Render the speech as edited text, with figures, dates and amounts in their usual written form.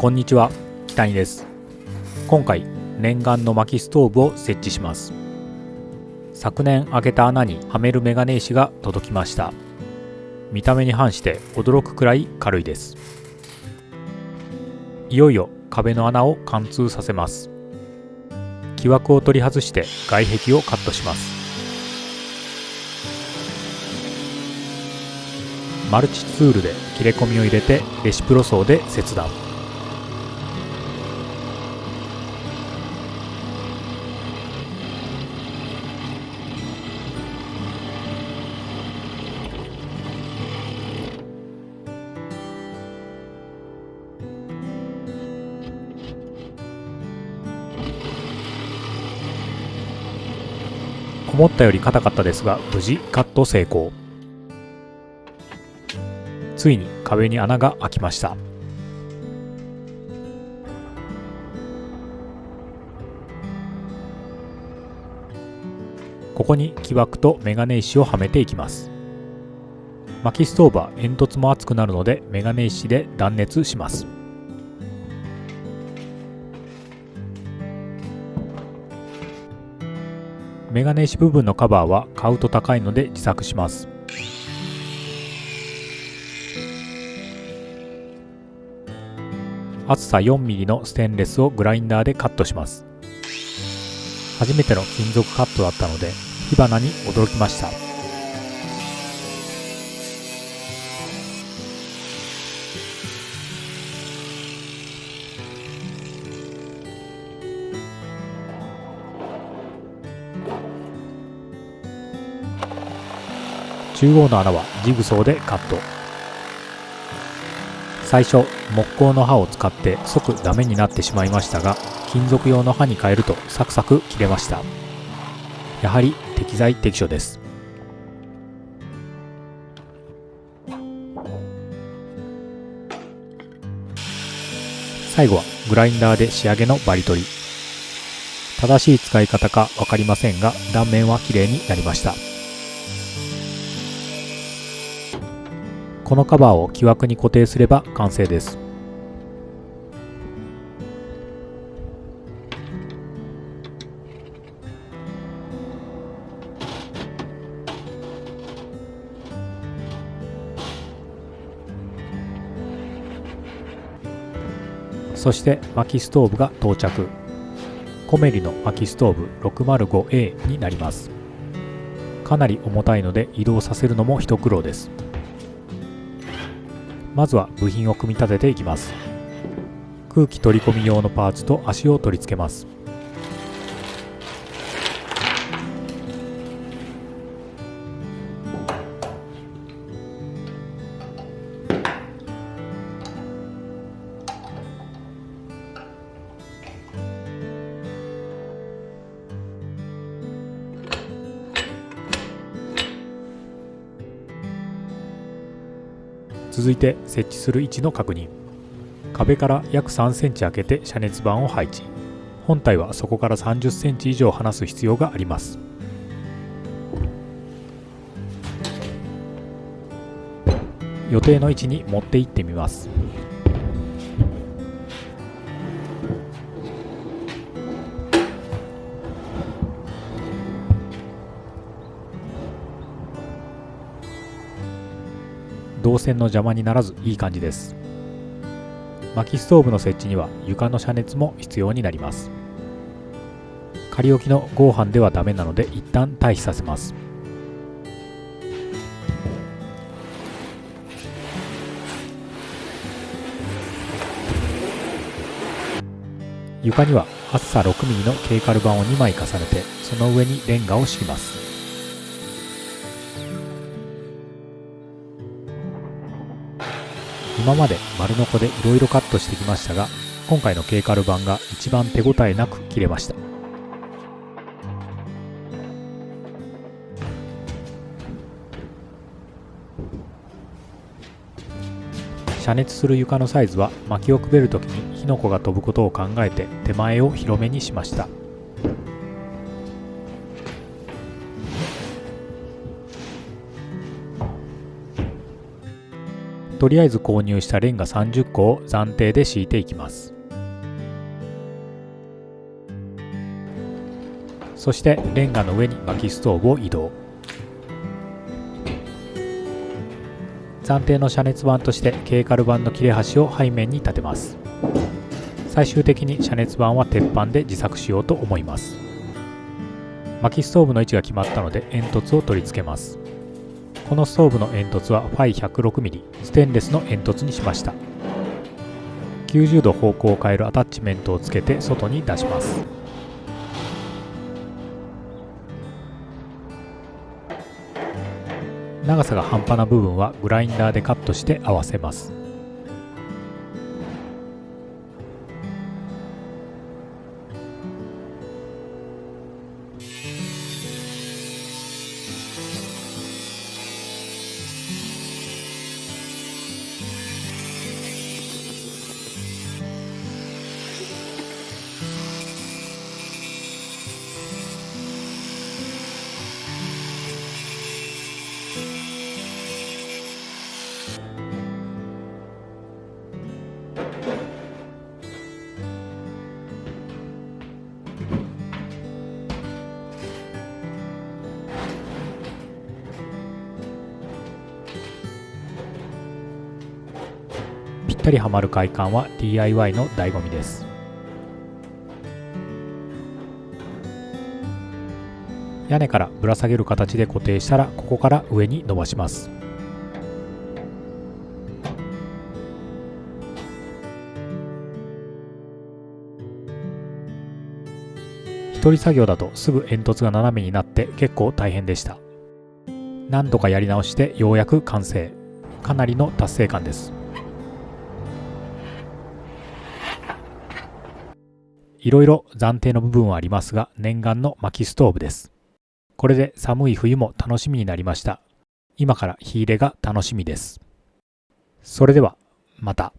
こんにちは、北谷です。今回、念願の薪ストーブを設置します。昨年開けた穴にはめるメガネ石が届きました。見た目に反して驚くくらい軽いです。いよいよ壁の穴を貫通させます。木枠を取り外して外壁をカットします。マルチツールで切れ込みを入れてレシプロ層で切断。思ったより硬かったですが無事カット成功。ついに壁に穴が開きました。ここに木枠とメガネ石をはめていきます。薪ストーブは煙突も熱くなるのでメガネ石で断熱します。メガネ石部分のカバーは買うと高いので自作します。厚さ4ミリのステンレスをグラインダーでカットします。初めての金属カットだったので火花に驚きました。中央の穴はジグソーでカット。最初木工の刃を使って即ダメになってしまいましたが、金属用の刃に変えるとサクサク切れました。やはり適材適所です。最後はグラインダーで仕上げのバリ取り。正しい使い方か分かりませんが断面は綺麗になりました。このカバーを木枠に固定すれば完成です。そして薪ストーブが到着。コメリの薪ストーブ 605A になります。かなり重たいので移動させるのも一苦労です。まずは部品を組み立てていきます。空気取り込み用のパーツと足を取り付けます。続いて設置する位置の確認。壁から約3センチ開けて遮熱板を配置。本体はそこから30センチ以上離す必要があります。予定の位置に持っていってみます。導線の邪魔にならずいい感じです。薪ストーブの設置には床の遮熱も必要になります。仮置きの合板ではダメなので一旦退避させます。床には厚さ6ミリのケーカル板を2枚重ねてその上にレンガを敷きます。今まで丸ノコでいろいろカットしてきましたが、今回のケーカル板が一番手応えなく切れました。遮熱する床のサイズは薪をくべるときに火の粉が飛ぶことを考えて手前を広めにしました。とりあえず購入したレンガ30個を暫定で敷いていきます。そしてレンガの上に薪ストーブを移動。暫定の遮熱板としてケーカル板の切れ端を背面に立てます。最終的に遮熱板は鉄板で自作しようと思います。薪ストーブの位置が決まったので煙突を取り付けます。このストーブの煙突はファイ 106mm ステンレスの煙突にしました。90度方向を変えるアタッチメントをつけて外に出します。長さが半端な部分はグラインダーでカットして合わせます。ぴったりはまる快感は DIY の醍醐味です。屋根からぶら下げる形で固定したら、ここから上に伸ばします。一人作業だとすぐ煙突が斜めになって結構大変でした。何度かやり直してようやく完成。かなりの達成感です。いろいろ暫定の部分はありますが、念願の薪ストーブです。これで寒い冬も楽しみになりました。今から火入れが楽しみです。それではまた。